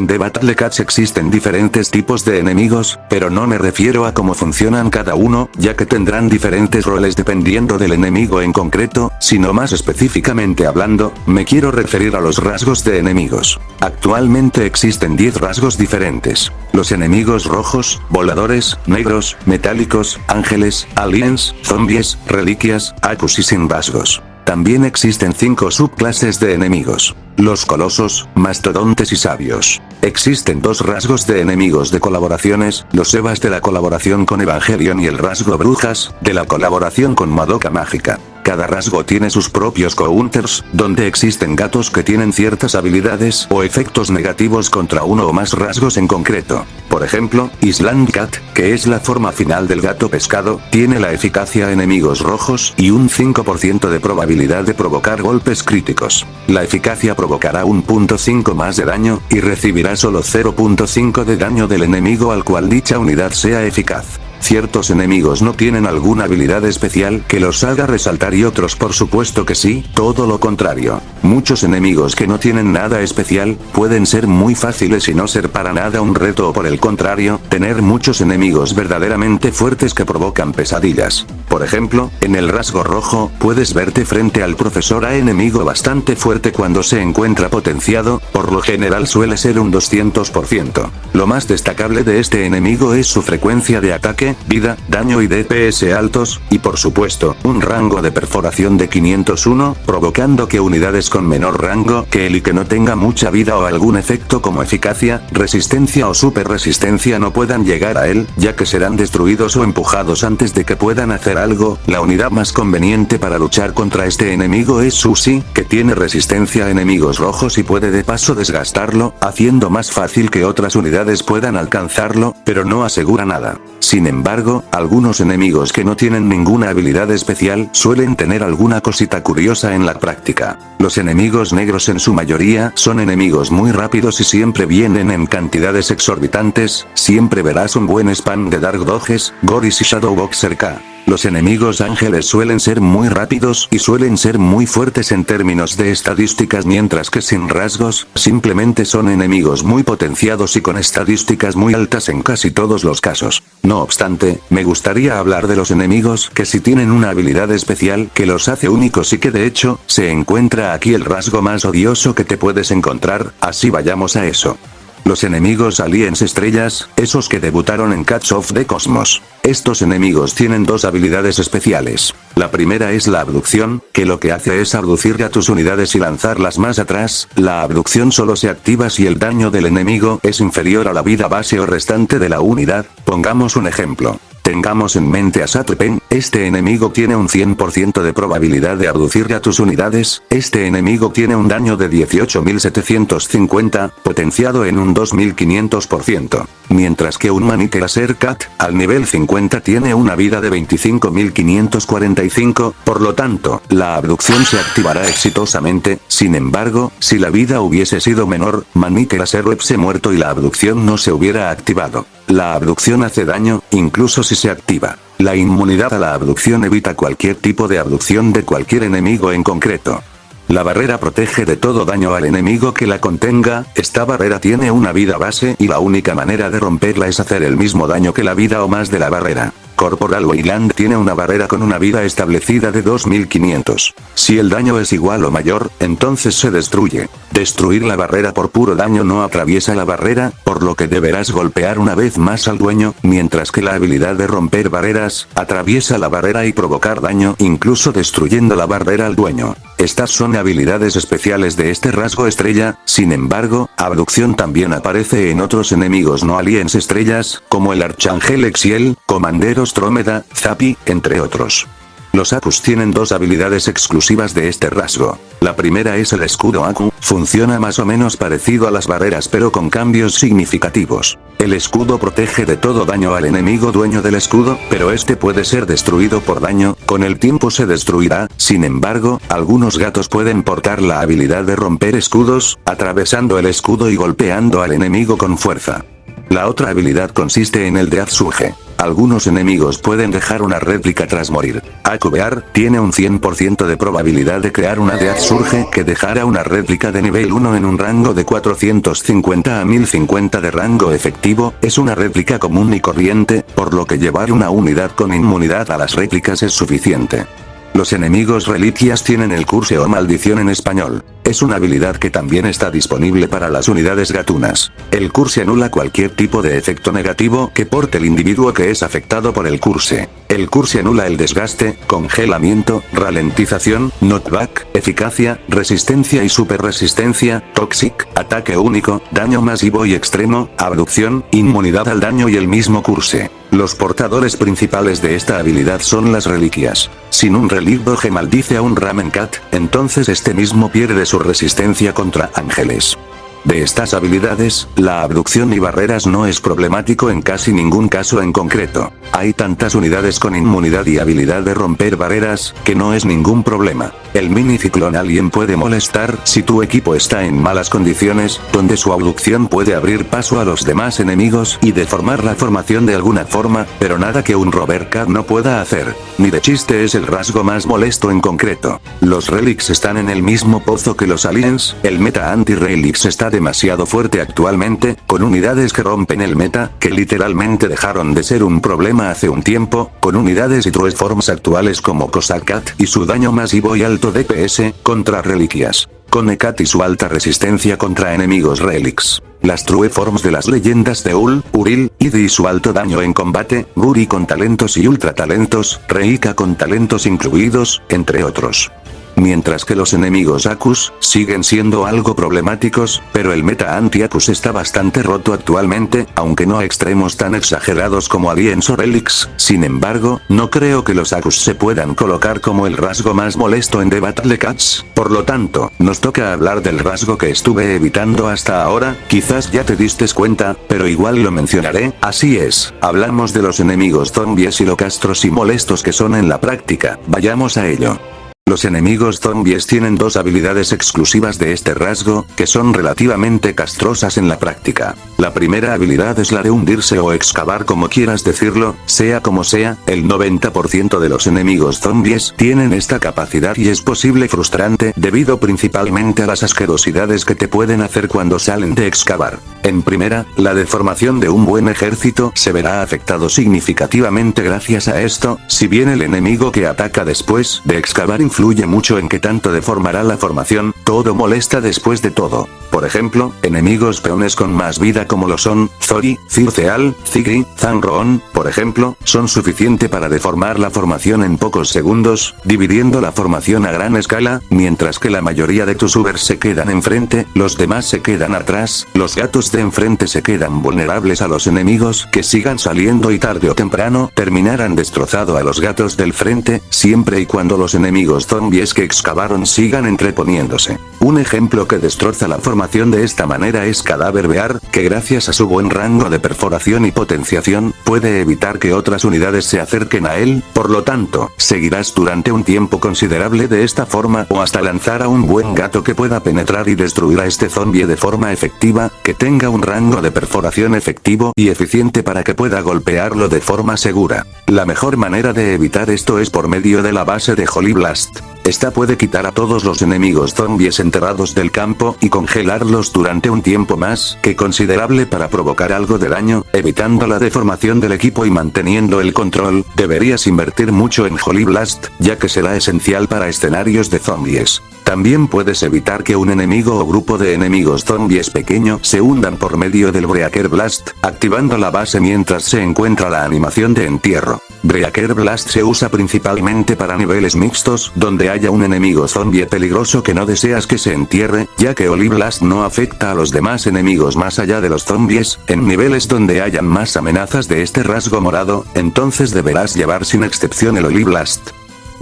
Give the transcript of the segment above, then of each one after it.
En The Battle Cats existen diferentes tipos de enemigos, pero no me refiero a cómo funcionan cada uno, ya que tendrán diferentes roles dependiendo del enemigo en concreto, sino más específicamente hablando, me quiero referir a los rasgos de enemigos. Actualmente existen 10 rasgos diferentes. Los enemigos rojos, voladores, negros, metálicos, ángeles, aliens, zombies, reliquias, acus y sin rasgos. También existen 5 subclases de enemigos. Los colosos, mastodontes y sabios. Existen 2 rasgos de enemigos de colaboraciones, los Evas de la colaboración con Evangelion y el rasgo brujas, de la colaboración con Madoka Mágica. Cada rasgo tiene sus propios counters, donde existen gatos que tienen ciertas habilidades o efectos negativos contra uno o más rasgos en concreto. Por ejemplo, Island Cat, que es la forma final del gato pescado, tiene la eficacia a enemigos rojos y un 5% de probabilidad de provocar golpes críticos. La eficacia provocará 1.5 más de daño, y recibirá solo 0.5 de daño del enemigo al cual dicha unidad sea eficaz. Ciertos enemigos no tienen alguna habilidad especial que los haga resaltar y otros por supuesto que sí, todo lo contrario. Muchos enemigos que no tienen nada especial, pueden ser muy fáciles y no ser para nada un reto o por el contrario, tener muchos enemigos verdaderamente fuertes que provocan pesadillas. Por ejemplo, en el rasgo rojo, puedes verte frente al profesor A, enemigo bastante fuerte cuando se encuentra potenciado, por lo general suele ser un 200%. Lo más destacable de este enemigo es su frecuencia de ataque, vida, daño y DPS altos, y por supuesto, un rango de perforación de 501, provocando que unidades con menor rango que él y que no tenga mucha vida o algún efecto como eficacia, resistencia o super resistencia no puedan llegar a él, ya que serán destruidos o empujados antes de que puedan hacer algo. La unidad más conveniente para luchar contra este enemigo es Sushi, que tiene resistencia a enemigos rojos y puede de paso desgastarlo, haciendo más fácil que otras unidades puedan alcanzarlo, pero no asegura nada. Sin embargo, algunos enemigos que no tienen ninguna habilidad especial suelen tener alguna cosita curiosa en la práctica. Los enemigos negros en su mayoría son enemigos muy rápidos y siempre vienen en cantidades exorbitantes, siempre verás un buen spam de Dark Doges, Goris y Shadowboxer K. Los enemigos ángeles suelen ser muy rápidos y suelen ser muy fuertes en términos de estadísticas, mientras que sin rasgos, simplemente son enemigos muy potenciados y con estadísticas muy altas en casi todos los casos. No obstante, me gustaría hablar de los enemigos que sí tienen una habilidad especial que los hace únicos y que de hecho, se encuentra aquí el rasgo más odioso que te puedes encontrar, así vayamos a eso. Los enemigos aliens estrellas, esos que debutaron en Cats of the Cosmos. Estos enemigos tienen 2 habilidades especiales. La primera es la abducción, que lo que hace es abducir a tus unidades y lanzarlas más atrás. La abducción solo se activa si el daño del enemigo es inferior a la vida base o restante de la unidad. Pongamos un ejemplo. Tengamos en mente a Satlepen, este enemigo tiene un 100% de probabilidad de abducir a tus unidades, este enemigo tiene un daño de 18.750, potenciado en un 2500%, mientras que un Manic Laser Cat, al nivel 50 tiene una vida de 25.545, por lo tanto, la abducción se activará exitosamente. Sin embargo, si la vida hubiese sido menor, Manic Laser hubiese muerto y la abducción no se hubiera activado. La abducción hace daño, incluso si se activa. La inmunidad a la abducción evita cualquier tipo de abducción de cualquier enemigo en concreto. La barrera protege de todo daño al enemigo que la contenga. Esta barrera tiene una vida base y la única manera de romperla es hacer el mismo daño que la vida o más de la barrera. Corporal Wayland tiene una barrera con una vida establecida de 2500. Si el daño es igual o mayor, entonces se destruye. Destruir la barrera por puro daño no atraviesa la barrera, por lo que deberás golpear una vez más al dueño, mientras que la habilidad de romper barreras, atraviesa la barrera y provocar daño, incluso destruyendo la barrera al dueño. Estas son habilidades especiales de este rasgo estrella. Sin embargo, abducción también aparece en otros enemigos no aliens estrellas, como el Arcángel Exiel, Comandero Strómeda, Zapi, entre otros. Los Akus tienen 2 habilidades exclusivas de este rasgo. La primera es el escudo Aku, funciona más o menos parecido a las barreras pero con cambios significativos. El escudo protege de todo daño al enemigo dueño del escudo, pero este puede ser destruido por daño, con el tiempo se destruirá. Sin embargo, algunos gatos pueden portar la habilidad de romper escudos, atravesando el escudo y golpeando al enemigo con fuerza. La otra habilidad consiste en el Death Surge. Algunos enemigos pueden dejar una réplica tras morir. AQBR tiene un 100% de probabilidad de crear una Death Surge que dejará una réplica de nivel 1 en un rango de 450 a 1050 de rango efectivo. Es una réplica común y corriente, por lo que llevar una unidad con inmunidad a las réplicas es suficiente. Los enemigos reliquias tienen el curse o maldición en español. Es una habilidad que también está disponible para las unidades gatunas. El curse anula cualquier tipo de efecto negativo que porte el individuo que es afectado por el curse. El curse anula el desgaste, congelamiento, ralentización, knockback, eficacia, resistencia y superresistencia, toxic, ataque único, daño masivo y extremo, abducción, inmunidad al daño y el mismo curse. Los portadores principales de esta habilidad son las reliquias. Si un relicto que maldice a un Ramen Cat, entonces este mismo pierde su resistencia contra ángeles. De estas habilidades, la abducción y barreras no es problemático en casi ningún caso en concreto. Hay tantas unidades con inmunidad y habilidad de romper barreras, que no es ningún problema. El mini ciclón alien puede molestar si tu equipo está en malas condiciones, donde su abducción puede abrir paso a los demás enemigos y deformar la formación de alguna forma, pero nada que un Rover Cat no pueda hacer. Ni de chiste es el rasgo más molesto en concreto. Los relics están en el mismo pozo que los aliens, el meta anti-relics está demasiado fuerte actualmente, con unidades que rompen el meta, que literalmente dejaron de ser un problema hace un tiempo, con unidades y true forms actuales como Cossack Cat y su daño masivo y alto DPS, contra reliquias. Cone Cat y su alta resistencia contra enemigos relics. Las true forms de las leyendas de Ul, Uril, Id y su alto daño en combate, Guri con talentos y ultra talentos, Reika con talentos incluidos, entre otros. Mientras que los enemigos Akus siguen siendo algo problemáticos, pero el meta anti-Akus está bastante roto actualmente, aunque no a extremos tan exagerados como aliens o relics. Sin embargo, no creo que los Akus se puedan colocar como el rasgo más molesto en The Battle Cats. Por lo tanto, nos toca hablar del rasgo que estuve evitando hasta ahora. Quizás ya te diste cuenta, pero igual lo mencionaré. Así es, hablamos de los enemigos zombies y lo castros y molestos que son en la práctica. Vayamos a ello. Los enemigos zombies tienen dos habilidades exclusivas de este rasgo, que son relativamente castrosas en la práctica. La primera habilidad es la de hundirse o excavar, como quieras decirlo. Sea como sea, el 90% de los enemigos zombies tienen esta capacidad y es posible frustrante debido principalmente a las asquerosidades que te pueden hacer cuando salen de excavar. En primera, la deformación de un buen ejército se verá afectado significativamente gracias a esto, si bien el enemigo que ataca después de excavar influye mucho en qué tanto deformará la formación, todo molesta después de todo. Por ejemplo, enemigos peones con más vida como lo son, Zori, Circeal, Ziggy, Zanroon, por ejemplo, son suficiente para deformar la formación en pocos segundos, dividiendo la formación a gran escala, mientras que la mayoría de tus ubers se quedan enfrente, los demás se quedan atrás, los gatos de enfrente se quedan vulnerables a los enemigos que sigan saliendo y tarde o temprano terminarán destrozado a los gatos del frente, siempre y cuando los enemigos zombies que excavaron sigan entreponiéndose. Un ejemplo que destroza la formación de esta manera es Cadáver Bear, que gracias a su buen rango de perforación y potenciación, puede evitar que otras unidades se acerquen a él, por lo tanto, seguirás durante un tiempo considerable de esta forma o hasta lanzar a un buen gato que pueda penetrar y destruir a este zombie de forma efectiva, que tenga un rango de perforación efectivo y eficiente para que pueda golpearlo de forma segura. La mejor manera de evitar esto es por medio de la base de Holy Blast. Esta puede quitar a todos los enemigos zombies enterrados del campo y congelarlos durante un tiempo más que considerable para provocar algo de daño, evitando la deformación del equipo y manteniendo el control. Deberías invertir mucho en Holy Blast, ya que será esencial para escenarios de zombies. También puedes evitar que un enemigo o grupo de enemigos zombies pequeño se hundan por medio del Breaker Blast, activando la base mientras se encuentra la animación de entierro. Breaker Blast se usa principalmente para niveles mixtos, donde haya un enemigo zombie peligroso que no deseas que se entierre, ya que Holy Blast no afecta a los demás enemigos más allá de los zombies. En niveles donde hayan más amenazas de este rasgo morado, entonces deberás llevar sin excepción el Holy Blast.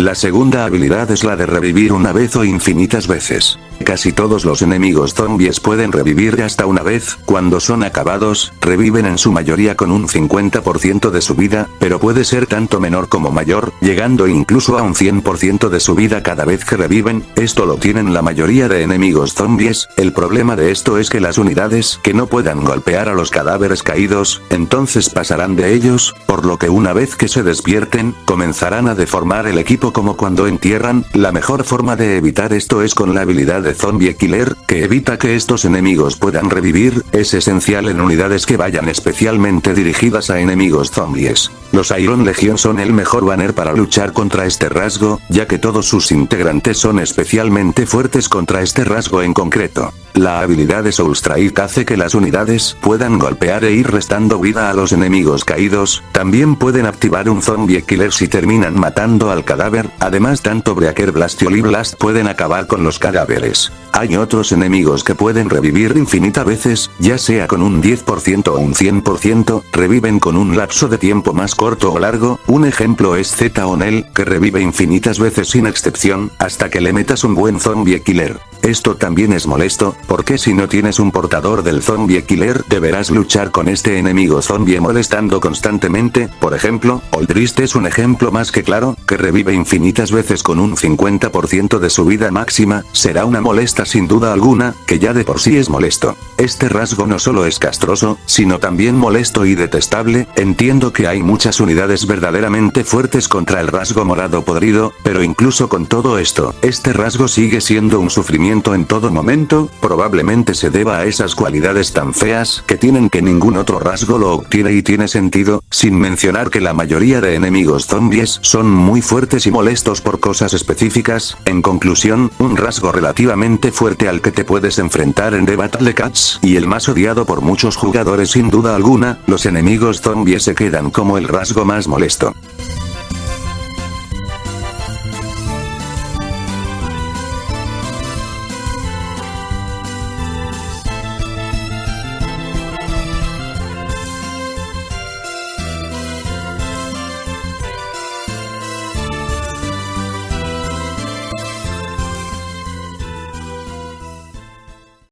La segunda habilidad es la de revivir una vez o infinitas veces. Casi todos los enemigos zombies pueden revivir hasta una vez, cuando son acabados, reviven en su mayoría con un 50% de su vida, pero puede ser tanto menor como mayor, llegando incluso a un 100% de su vida cada vez que reviven. Esto lo tienen la mayoría de enemigos zombies. El problema de esto es que las unidades que no puedan golpear a los cadáveres caídos, entonces pasarán de ellos, por lo que una vez que se despierten, comenzarán a deformar el equipo como cuando entierran. La mejor forma de evitar esto es con la habilidad de Zombie Killer, que evita que estos enemigos puedan revivir. Es esencial en unidades que vayan especialmente dirigidas a enemigos zombies. Los Iron Legion son el mejor banner para luchar contra este rasgo, ya que todos sus integrantes son especialmente fuertes contra este rasgo en concreto. La habilidad de Soul Strike hace que las unidades puedan golpear e ir restando vida a los enemigos caídos. También pueden activar un Zombie Killer si terminan matando al cadáver. Además, tanto Breaker Blast y Oli Blast pueden acabar con los cadáveres. Hay otros enemigos que pueden revivir infinitas veces, ya sea con un 10% o un 100%, reviven con un lapso de tiempo más corto o largo. Un ejemplo es Z-Onel, que revive infinitas veces sin excepción, hasta que le metas un buen Zombie Killer. Esto también es molesto, porque si no tienes un portador del Zombie Killer, deberás luchar con este enemigo zombie molestando constantemente. Por ejemplo, Oldrist es un ejemplo más que claro, que revive infinitas veces con un 50% de su vida máxima. Será una molesta sin duda alguna, que ya de por sí es molesto. Este rasgo no solo es castroso, sino también molesto y detestable. Entiendo que hay muchas unidades verdaderamente fuertes contra el rasgo morado podrido, pero incluso con todo esto, este rasgo sigue siendo un sufrimiento en todo momento. Probablemente se deba a esas cualidades tan feas que tienen que ningún otro rasgo lo obtiene, y tiene sentido, sin mencionar que la mayoría de enemigos zombies son muy fuertes y molestos por cosas específicas. En conclusión, un rasgo relativamente fuerte al que te puedes enfrentar en The Battle Cats, y el más odiado por muchos jugadores sin duda alguna. Los enemigos zombies se quedan como el rasgo más molesto.